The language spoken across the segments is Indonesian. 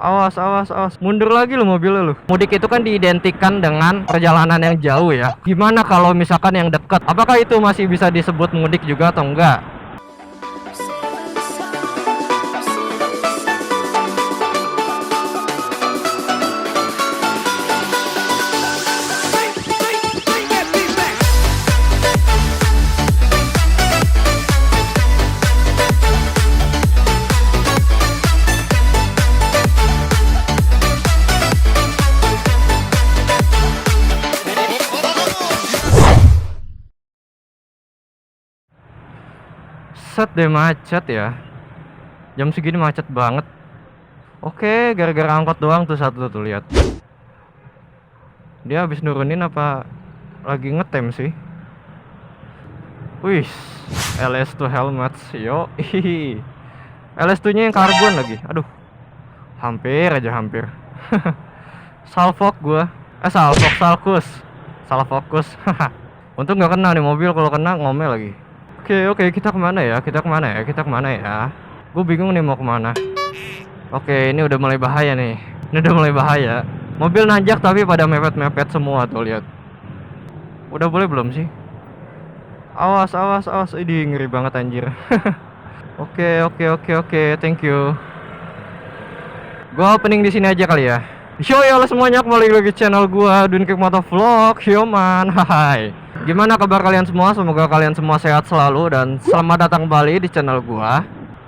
Awas, awas, awas. Mundur lagi lo mobilnya lo. Mudik itu kan diidentikan dengan perjalanan yang jauh ya. Gimana kalau misalkan yang dekat? Apakah itu masih bisa disebut mudik juga atau enggak? Set deh macet ya. Jam segini macet banget. Oke, gara-gara angkot doang tuh satu tuh lihat. Dia habis nurunin apa lagi ngetem sih? Wih, LS2 helmets, yo, LS2 nya yang karbon lagi. Aduh, hampir aja hampir. Salfok gua, salfok salkus, salah fokus. Untung nggak kena nih mobil, kalau kena ngomel lagi. Oke, kita kemana ya? Kita kemana ya? Gue bingung nih mau kemana. Oke, ini udah mulai bahaya nih. Ini udah mulai bahaya. Mobil nanjak tapi pada mepet-mepet semua tuh lihat. Udah boleh belum sih? Awas, awas, awas. Ini ngeri banget anjir. Oke. Thank you. Gua opening di sini aja kali ya. Yo ya semuanya, kembali lagi channel gua Dunkek Motovlog. Yo man, hai. Gimana kabar kalian semua? Semoga kalian semua sehat selalu dan selamat datang kembali di channel gua.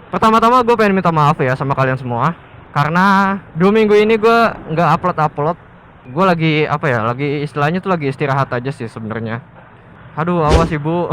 Pertama-tama gue pengen minta maaf ya sama kalian semua, karena 2 minggu ini gue nggak upload. Gue lagi apa ya? Lagi istilahnya tuh lagi istirahat aja sih sebenarnya. Aduh, awas ibu.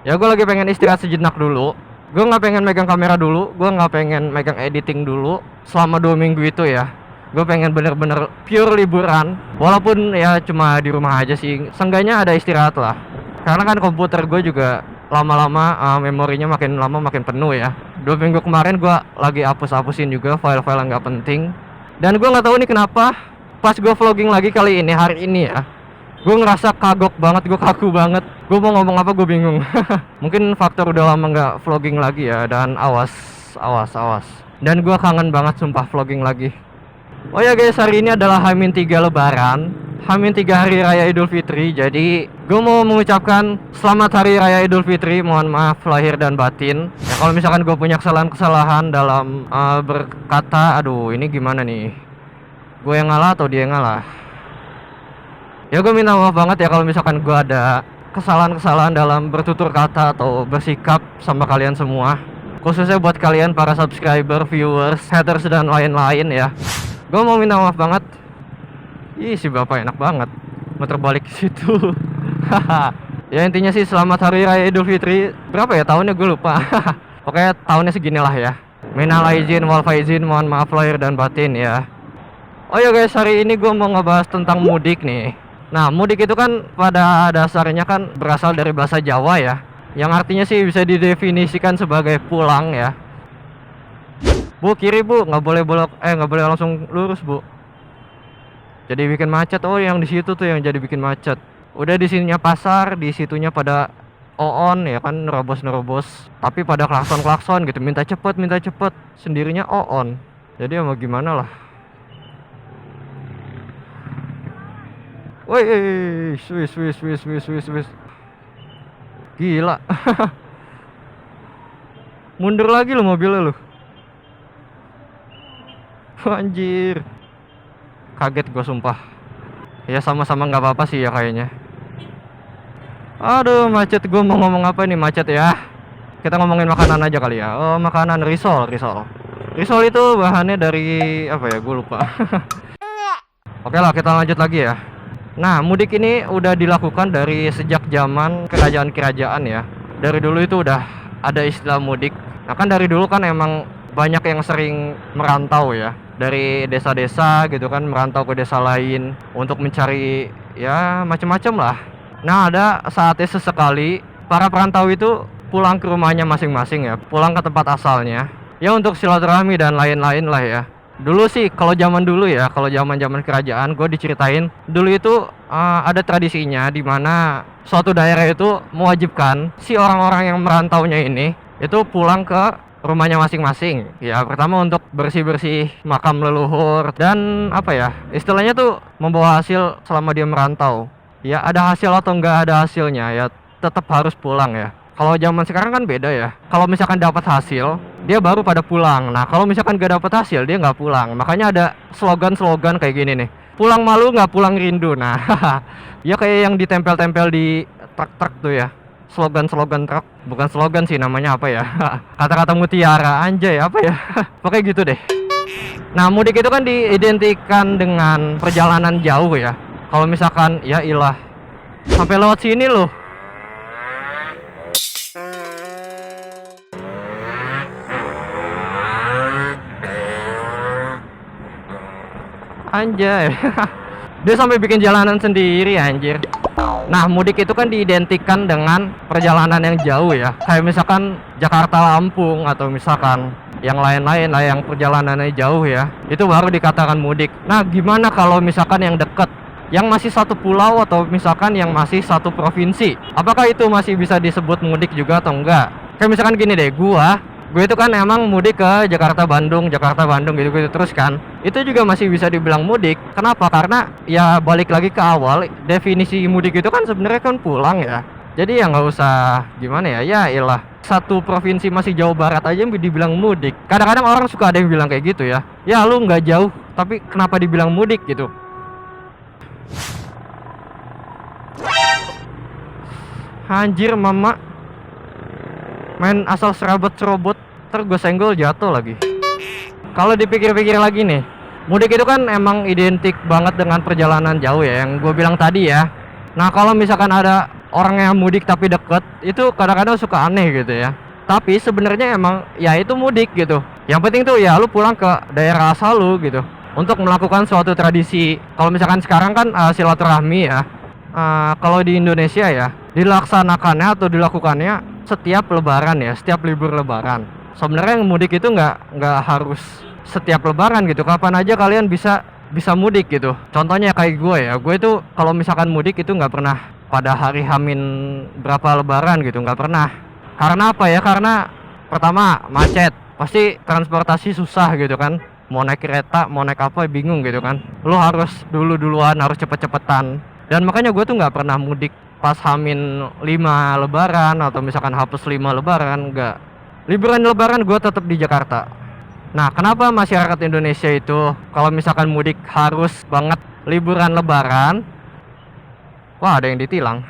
Ya gue lagi pengen istirahat sejenak dulu. Gue nggak pengen megang kamera dulu. Gue nggak pengen megang editing dulu selama 2 minggu itu ya. Gue pengen bener-bener pure liburan. Walaupun ya cuma di rumah aja sih, seenggaknya ada istirahat lah. Karena kan komputer gue juga lama-lama memorinya makin lama makin penuh ya. 2 minggu kemarin gue lagi hapus-hapusin juga file-file yang nggak penting. Dan gue nggak tahu nih kenapa pas gue vlogging lagi kali ini, hari ini ya, gue ngerasa kagok banget, gue kaku banget. Gue mau ngomong apa gue bingung. Mungkin faktor udah lama nggak vlogging lagi ya. Dan awas. Dan gue kangen banget sumpah vlogging lagi. Oh ya guys, hari ini adalah H-3 Lebaran, H-3 Hari Raya Idul Fitri. Jadi gue mau mengucapkan Selamat Hari Raya Idul Fitri. Mohon maaf lahir dan batin ya, kalau misalkan gue punya kesalahan dalam berkata. Aduh, ini gimana nih, gue yang ngalah atau dia yang ngalah? Ya gue minta maaf banget ya kalau misalkan gue ada kesalahan dalam bertutur kata atau bersikap sama kalian semua, khususnya buat kalian para subscriber, viewers, haters dan lain-lain ya. Gue mau minta maaf banget. Ih, si bapak enak banget muter balik ke situ. Ya intinya sih selamat Hari Raya Idul Fitri. Berapa ya tahunnya gue lupa. Pokoknya tahunnya seginilah ya. Minal aizin wal faizin, mohon maaf lahir dan batin ya. Oh ya guys, hari ini gue mau ngebahas tentang mudik nih. Nah, mudik itu kan pada dasarnya kan berasal dari bahasa Jawa ya, yang artinya sih bisa didefinisikan sebagai pulang ya. Bu, kiri bu, nggak boleh nggak boleh langsung lurus bu. Jadi bikin macet. Oh, yang di situ tuh yang jadi bikin macet. Udah di sininya pasar, di situnya pada on ya kan, nerobos. Tapi pada klakson gitu, minta cepet. Sendirinya on. Jadi mau gimana lah. Wih, Swiss. Gila. Mundur lagi lo mobilnya lo. Anjir, kaget gue sumpah. Ya sama-sama nggak apa-apa sih ya kayaknya. Aduh macet, gue mau ngomong apa nih macet ya. Kita ngomongin makanan aja kali ya. Oh, makanan risol itu bahannya dari apa ya, gue lupa. Oke lah, kita lanjut lagi ya. Nah, mudik ini udah dilakukan dari sejak zaman kerajaan-kerajaan ya. Dari dulu itu udah ada istilah mudik. Nah kan dari dulu kan emang banyak yang sering merantau ya, dari desa-desa gitu kan, merantau ke desa lain untuk mencari ya macam-macam lah. Nah, ada saatnya sesekali para perantau itu pulang ke rumahnya masing-masing ya, pulang ke tempat asalnya ya, untuk silaturahmi dan lain-lain lah ya. Dulu sih kalau zaman dulu ya, kalau zaman kerajaan, gue diceritain dulu itu ada tradisinya di mana suatu daerah itu mewajibkan si orang-orang yang merantaunya ini itu pulang ke rumahnya masing-masing. Ya pertama untuk bersih-bersih makam leluhur, dan apa ya, istilahnya tuh membawa hasil selama dia merantau. Ya ada hasil atau nggak ada hasilnya ya tetap harus pulang ya. Kalau zaman sekarang kan beda ya. Kalau misalkan dapat hasil, dia baru pada pulang. Nah kalau misalkan nggak dapat hasil, dia nggak pulang. Makanya ada slogan-slogan kayak gini nih, pulang malu nggak pulang rindu. Nah ya kayak yang ditempel-tempel di truk-truk tuh ya, slogan-slogan truk. Bukan slogan sih, namanya apa ya, kata-kata mutiara, anjay apa ya pokoknya gitu deh. Nah mudik itu kan diidentikan dengan perjalanan jauh ya. Kalau misalkan ya ilah sampai lewat sini loh. Anjay dia sampai bikin jalanan sendiri anjir. Nah mudik itu kan diidentikan dengan perjalanan yang jauh ya, kayak misalkan Jakarta Lampung atau misalkan yang lain-lain lah yang perjalanannya jauh ya, itu baru dikatakan mudik. Nah gimana kalau misalkan yang deket, yang masih satu pulau atau misalkan yang masih satu provinsi, apakah itu masih bisa disebut mudik juga atau enggak? Kayak misalkan gini deh, gue itu kan emang mudik ke Jakarta Bandung gitu-gitu terus kan, itu juga masih bisa dibilang mudik. Kenapa? Karena ya balik lagi ke awal, definisi mudik itu kan sebenarnya kan pulang ya. Jadi ya nggak usah gimana ya, ya ilah satu provinsi masih Jawa Barat aja dibilang mudik. Kadang-kadang orang suka ada yang bilang kayak gitu ya, ya lu nggak jauh tapi kenapa dibilang mudik gitu. Anjir mama main asal serabut-serobot, ntar gue senggol jatuh lagi. Kalau dipikir-pikir lagi nih, mudik itu kan emang identik banget dengan perjalanan jauh ya, yang gue bilang tadi ya. Nah kalau misalkan ada orang yang mudik tapi deket, itu kadang-kadang suka aneh gitu ya. Tapi sebenarnya emang ya itu mudik gitu. Yang penting tuh ya lu pulang ke daerah asal lu gitu, untuk melakukan suatu tradisi. Kalau misalkan sekarang kan silaturahmi ya. Kalau di Indonesia ya dilaksanakannya atau dilakukannya setiap lebaran ya, setiap libur lebaran. Sebenarnya yang mudik itu nggak harus setiap lebaran gitu, kapan aja kalian bisa mudik gitu. Contohnya kayak gue ya, gue itu kalau misalkan mudik itu nggak pernah pada hari Hamin berapa lebaran gitu, nggak pernah. Karena apa ya, karena pertama macet, pasti transportasi susah gitu kan, mau naik kereta mau naik apa bingung gitu kan, lo harus duluan harus cepet-cepetan. Dan makanya gue tuh nggak pernah mudik pas Hamin 5 lebaran atau misalkan hapus 5 lebaran, enggak. Liburan lebaran gue tetap di Jakarta. Nah kenapa masyarakat Indonesia itu kalau misalkan mudik harus banget liburan lebaran? Wah ada yang ditilang.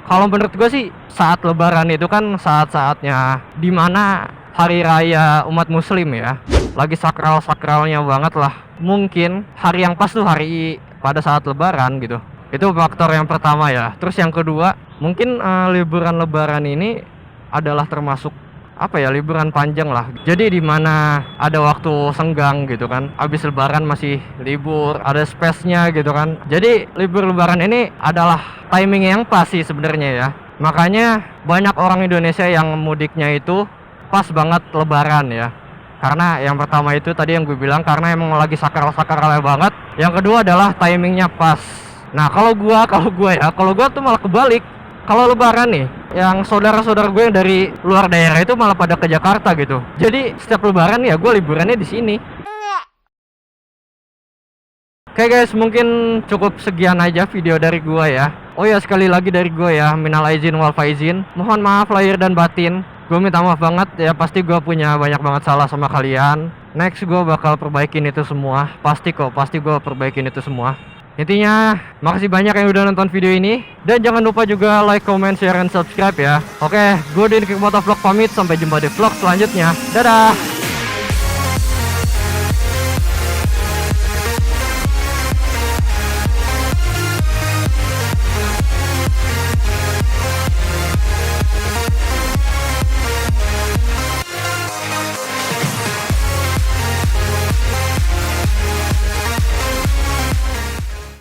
Kalau menurut gue sih saat lebaran itu kan saat-saatnya dimana hari raya umat muslim ya, lagi sakral-sakralnya banget lah. Mungkin hari yang pas tuh hari pada saat lebaran gitu. Itu faktor yang pertama ya. Terus yang kedua, mungkin liburan lebaran ini adalah termasuk apa ya, liburan panjang lah. Jadi di mana ada waktu senggang gitu kan. Habis lebaran masih libur, ada space-nya gitu kan. Jadi libur lebaran ini adalah timing yang pas sih sebenarnya ya. Makanya banyak orang Indonesia yang mudiknya itu pas banget lebaran ya. Karena yang pertama itu tadi yang gue bilang, karena emang lagi sakral-sakralnya banget. Yang kedua adalah timingnya pas. Nah kalau gue tuh malah kebalik. Kalau lebaran nih, yang saudara-saudara gue yang dari luar daerah itu malah pada ke Jakarta gitu. Jadi setiap lebaran ya gue liburannya di sini. Oke guys, mungkin cukup sekian aja video dari gue ya. Oh ya sekali lagi dari gue ya, minal aizin wal faizin. Mohon maaf lahir dan batin. Gue minta maaf banget ya, pasti gue punya banyak banget salah sama kalian. Next gue bakal perbaikin itu semua. Pasti gue perbaikin itu semua. Intinya makasih banyak yang udah nonton video ini, dan jangan lupa juga like, comment, share, dan subscribe ya. Oke, gue Din Motovlog pamit, sampai jumpa di vlog selanjutnya. Dadah.